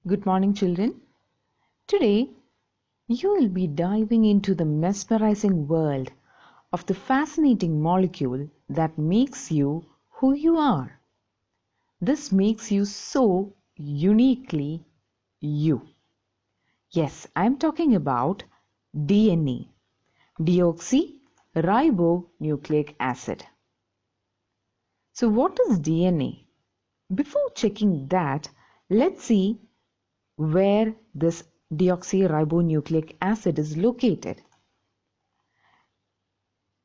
Good morning, children. Today, you will be diving into the mesmerizing world of the fascinating molecule that makes you who you are. This makes you so uniquely you. Yes, I'm talking about DNA, deoxyribonucleic acid. So, what is DNA? Before checking that, let's see where this deoxyribonucleic acid is located.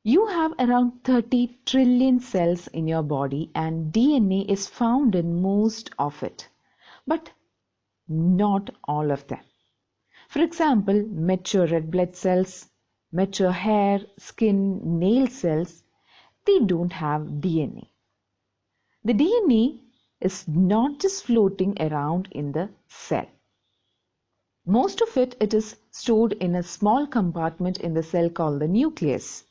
You have around 30 trillion cells in your body and DNA is found in most of it, but not all of them. For example, mature red blood cells, mature hair, skin, nail cells, they don't have DNA. The DNA is not just floating around in the cell. Most of it is stored in a small compartment in the cell called the nucleus.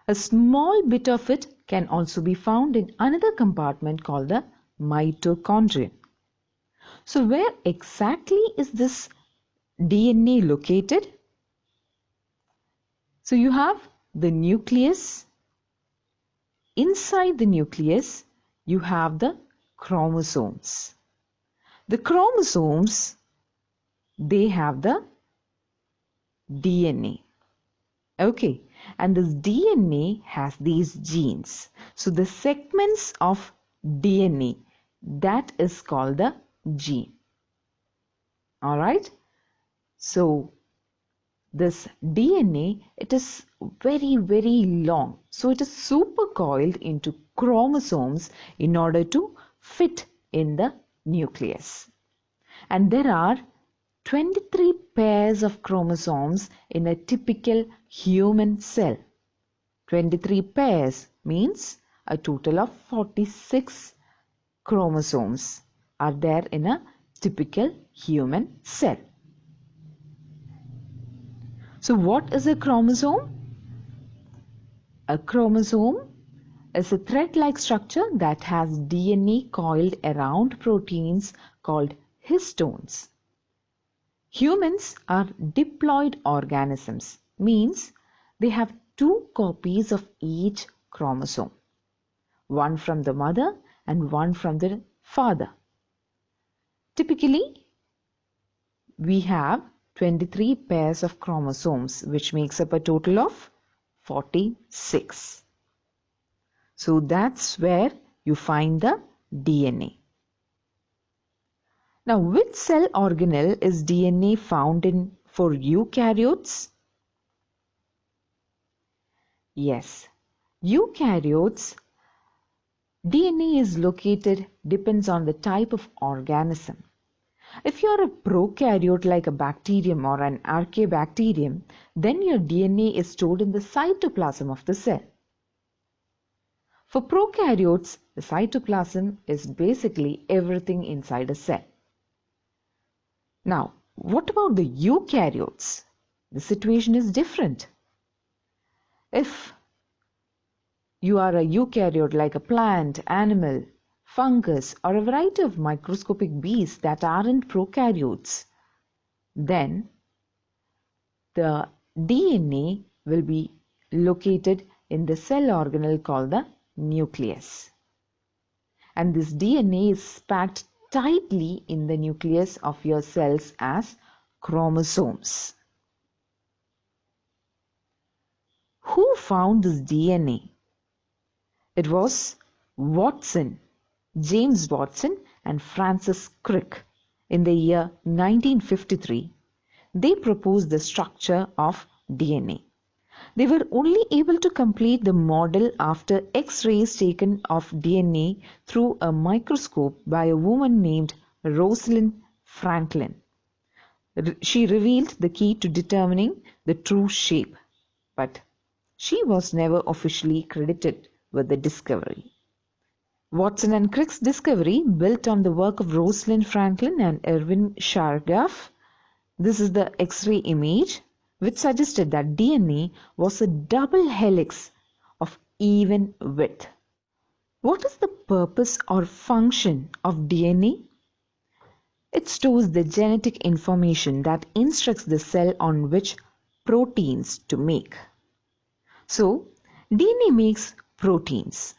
A small bit of it can also be found in another compartment called the mitochondrion. So where exactly is this DNA located? So you have the nucleus. Inside the nucleus, you have the chromosomes. The chromosomes, they have the DNA. Okay, and this DNA has these genes. So the segments of DNA, that is called the gene. Alright, so this DNA, it is very long. So it is super coiled into chromosomes in order to fit in the nucleus. And there are 23 pairs of chromosomes in a typical human cell. 23 pairs means a total of 46 chromosomes are there in a typical human cell. So what is a chromosome? A chromosome is a thread-like structure that has DNA coiled around proteins called histones. Humans are diploid organisms, means they have 2 copies of each chromosome, one from the mother and one from the father. Typically, we have 23 pairs of chromosomes, which makes up a total of 46. So that's where you find the DNA. Now, which cell organelle is DNA found in for eukaryotes? Yes, eukaryotes, DNA is located depends on the type of organism. If you are a prokaryote like a bacterium or an archaeobacterium, then your DNA is stored in the cytoplasm of the cell. For prokaryotes, the cytoplasm is basically everything inside a cell. Now, what about the eukaryotes? The situation is different. If you are a eukaryote like a plant, animal, fungus, or a variety of microscopic beasts that aren't prokaryotes, then the DNA will be located in the cell organelle called the nucleus. And this DNA is packed tightly in the nucleus of your cells as chromosomes. Who found this DNA? It was Watson, James Watson and Francis Crick in the year 1953. They proposed the structure of DNA. They were only able to complete the model after X-rays taken of DNA through a microscope by a woman named Rosalind Franklin. She revealed the key to determining the true shape, but she was never officially credited with the discovery. Watson and Crick's discovery built on the work of Rosalind Franklin and Erwin Chargaff. This is the X-ray image which suggested that DNA was a double helix of even width. What is the purpose or function of DNA? It stores the genetic information that instructs the cell on which proteins to make. So, DNA makes proteins.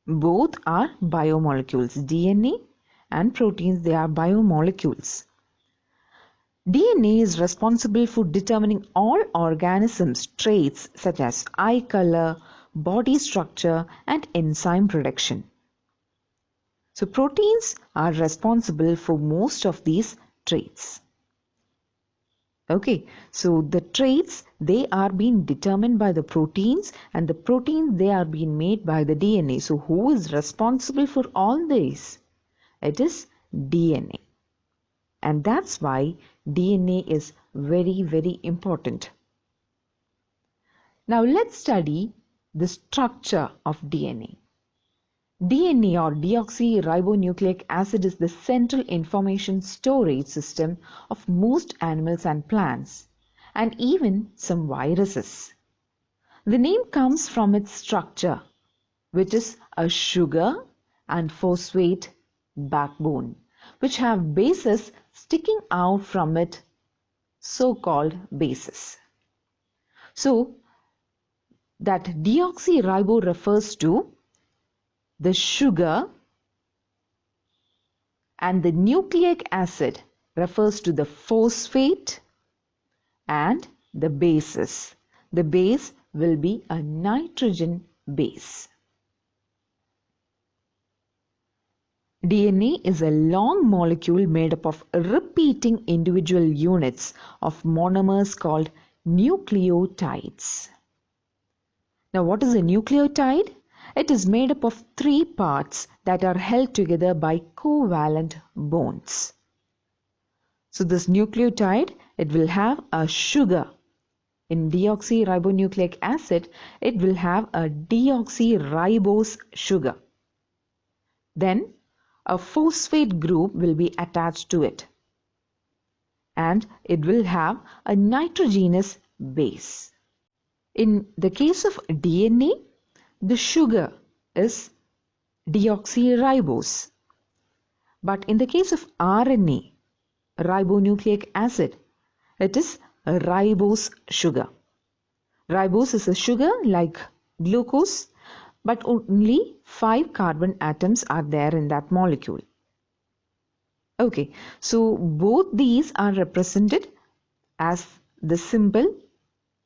Both are biomolecules. DNA and proteins, they are biomolecules. DNA is responsible for determining all organisms' traits such as eye color, body structure, and enzyme production. So proteins are responsible for most of these traits. Okay, so the traits, they are being determined by the proteins, and the proteins, they are being made by the DNA. So who is responsible for all these? It is DNA. And that's why DNA is very, very important. Now let's study the structure of DNA. DNA or deoxyribonucleic acid is the central information storage system of most animals and plants, and even some viruses. The name comes from its structure, which is a sugar and phosphate backbone, which have bases sticking out from it, so-called bases. So, that deoxyribo refers to the sugar, and the nucleic acid refers to the phosphate and the bases. The base will be a nitrogen base. DNA is a long molecule made up of repeating individual units of monomers called nucleotides. Now, what is a nucleotide? It is made up of 3 parts that are held together by covalent bonds. So this nucleotide, it will have a sugar. In deoxyribonucleic acid, it will have a deoxyribose sugar. Then a phosphate group will be attached to it, and it will have a nitrogenous base. In the case of DNA, the sugar is deoxyribose. But in the case of RNA, ribonucleic acid, it is a ribose sugar. Ribose is a sugar like glucose, but only 5 carbon atoms are there in that molecule. Okay, so both these are represented as the symbol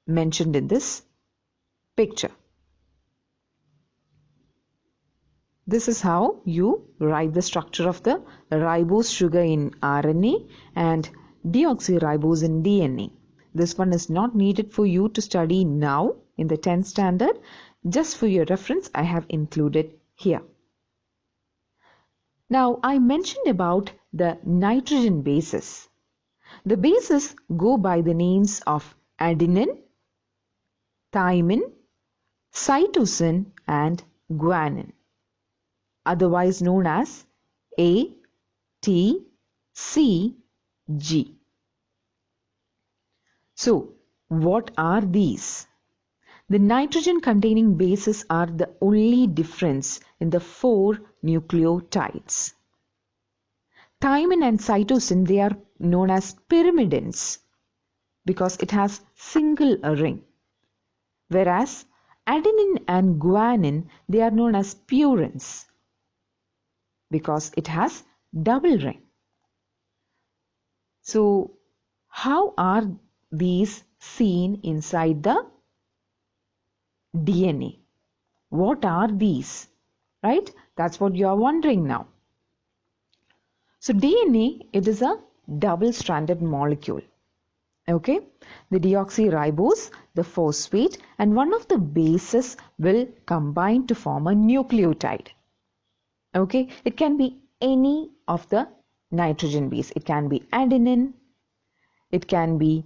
mentioned in this picture. This is how you write the structure of the ribose sugar in RNA and deoxyribose in DNA. This one is not needed for you to study now in the 10th standard. Just for your reference, I have included here. Now, I mentioned about the nitrogen bases. The bases go by the names of adenine, thymine, cytosine, and guanine, otherwise known as A, T, C, G. So, what are these? The nitrogen-containing bases are the only difference in the 4 nucleotides. Thymine and cytosine, they are known as pyrimidines because it has single ring, whereas adenine and guanine, they are known as purines because it has double ring. So, how are these seen inside the DNA? What are these? Right? That's what you are wondering now. So, DNA, it is a double-stranded molecule. Okay? The deoxyribose, the phosphate, and one of the bases will combine to form a nucleotide. Okay, it can be any of the nitrogen base. It can be adenine, it can be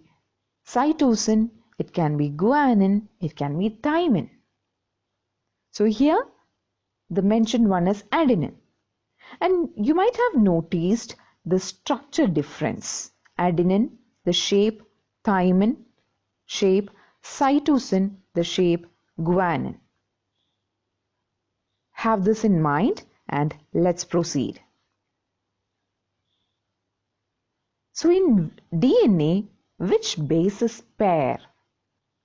cytosine, it can be guanine, it can be thymine. So here the mentioned one is adenine. And you might have noticed the structure difference. Adenine, the shape, thymine, shape, cytosine, the shape, guanine. Have this in mind. And let's proceed. So in DNA, which bases pair?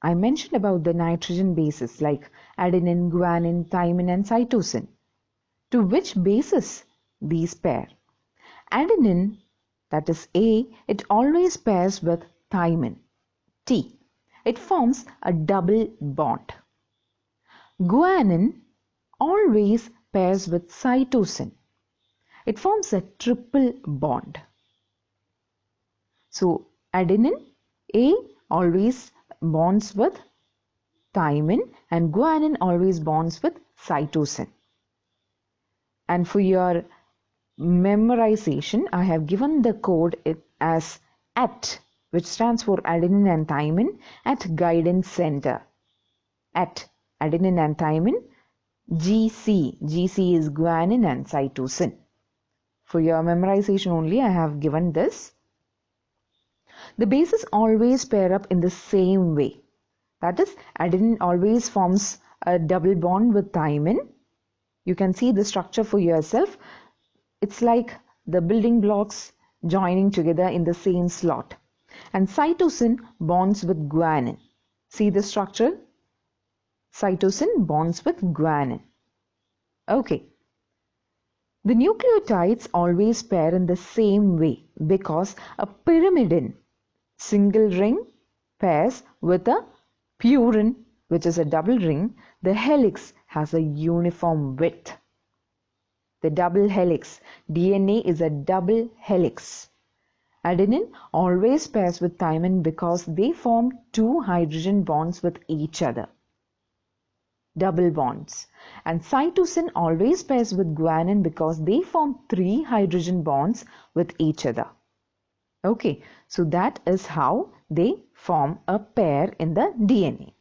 I mentioned about the nitrogen bases like adenine, guanine, thymine and cytosine. To which bases these pair? Adenine, that is A, it always pairs with thymine, T. It forms a double bond. Guanine always pairs with cytosine. It forms a triple bond. So adenine, A always bonds with thymine and guanine always bonds with cytosine. And for your memorization, I have given the code as AT, which stands for adenine and thymine, at guidance center. At adenine and thymine, GC. GC is guanine and cytosine. For your memorization only, I have given this. The bases always pair up in the same way. That is, adenine always forms a double bond with thymine. You can see the structure for yourself. It's like the building blocks joining together in the same slot. And cytosine bonds with guanine. See the structure? Cytosine bonds with guanine. Okay. The nucleotides always pair in the same way because a pyrimidine single ring pairs with a purine, which is a double ring. The helix has a uniform width. The double helix. DNA is a double helix. Adenine always pairs with thymine because they form two hydrogen bonds with each other. Double bonds. And cytosine always pairs with guanine because they form three hydrogen bonds with each other. Okay, so that is how they form a pair in the DNA.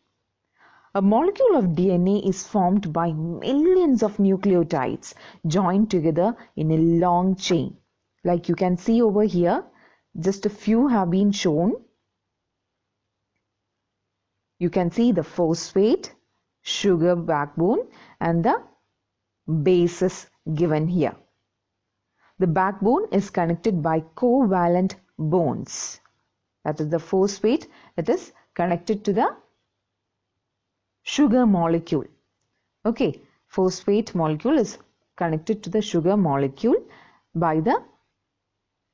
A molecule of DNA is formed by millions of nucleotides joined together in a long chain. Like you can see over here, just a few have been shown. You can see the phosphate, sugar backbone and the bases given here. The backbone is connected by covalent bonds. That is the phosphate, it is connected to the sugar molecule. Okay, phosphate molecule is connected to the sugar molecule by the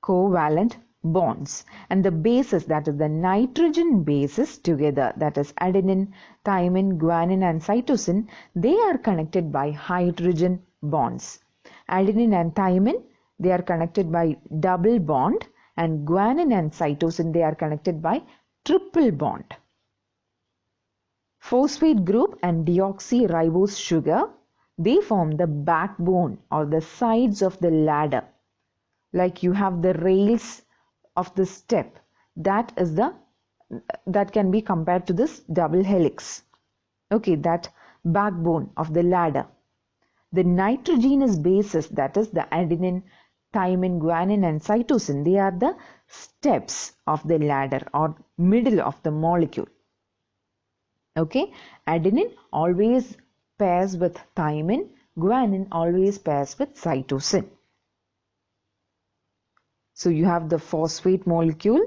covalent bonds. And the bases, that is the nitrogen bases together, that is adenine, thymine, guanine and cytosine, they are connected by hydrogen bonds. Adenine and thymine, they are connected by double bond, and guanine and cytosine, they are connected by triple bond. Phosphate group and deoxyribose sugar, they form the backbone or the sides of the ladder. Like you have the rails of the step, that can be compared to this double helix. Okay, that backbone of the ladder. The nitrogenous bases, that is the adenine, thymine, guanine and cytosine, they are the steps of the ladder or middle of the molecule. Okay, adenine always pairs with thymine, guanine always pairs with cytosine. So you have the phosphate molecule,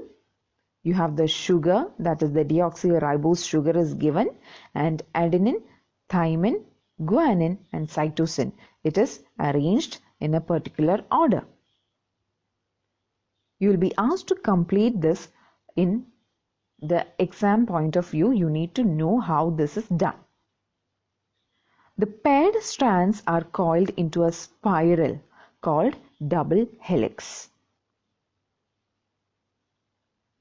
you have the sugar, that is the deoxyribose sugar is given, and adenine, thymine, guanine and cytosine. It is arranged in a particular order. You will be asked to complete this in the exam point of view. You need to know how this is done. The paired strands are coiled into a spiral called double helix.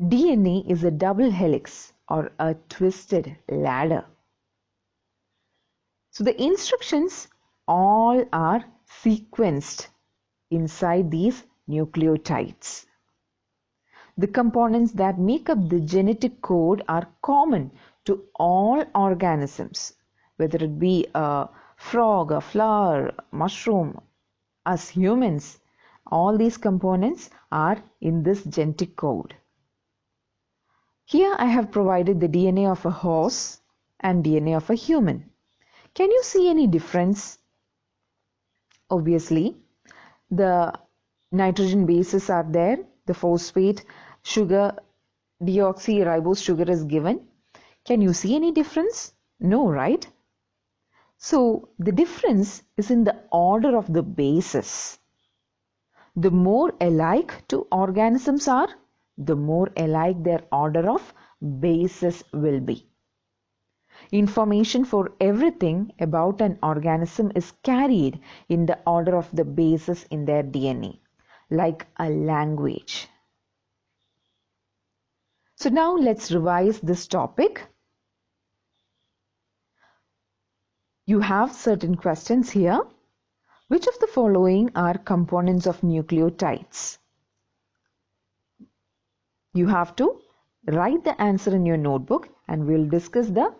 DNA is a double helix or a twisted ladder. So the instructions all are sequenced inside these nucleotides. The components that make up the genetic code are common to all organisms, whether it be a frog, a flower, mushroom, us humans. All these components are in this genetic code. Here I have provided the DNA of a horse and DNA of a human. Can you see any difference? Obviously, the nitrogen bases are there the phosphate sugar, deoxyribose sugar is given. Can you see any difference? No, right? So the difference is in the order of the bases. The more alike two organisms are, the more alike their order of bases will be. Information for everything about an organism is carried in the order of the bases in their DNA, like a language. So now let's revise this topic. You have certain questions here. Which of the following are components of nucleotides? You have to write the answer in your notebook and we'll discuss the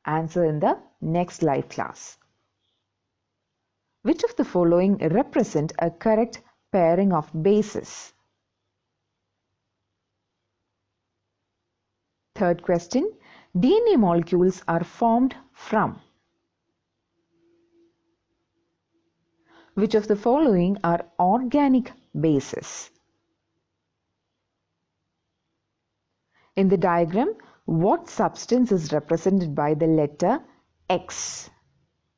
answer in the next live class. Which of the following represent a correct pairing of bases? Third question, DNA molecules are formed from. Which of the following are organic bases? In the diagram, what substance is represented by the letter X?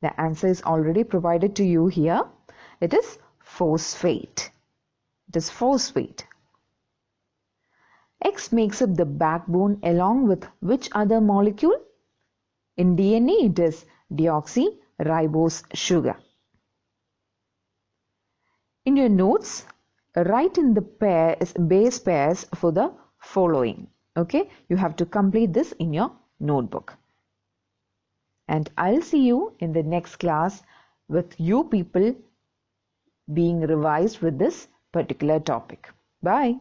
The answer is already provided to you here. It is phosphate. It is phosphate. X makes up the backbone along with which other molecule? In DNA, it is deoxyribose sugar. In your notes, write in the base pairs for the following. Okay, you have to complete this in your notebook. And I'll see you in the next class with you people being revised with this particular topic. Bye.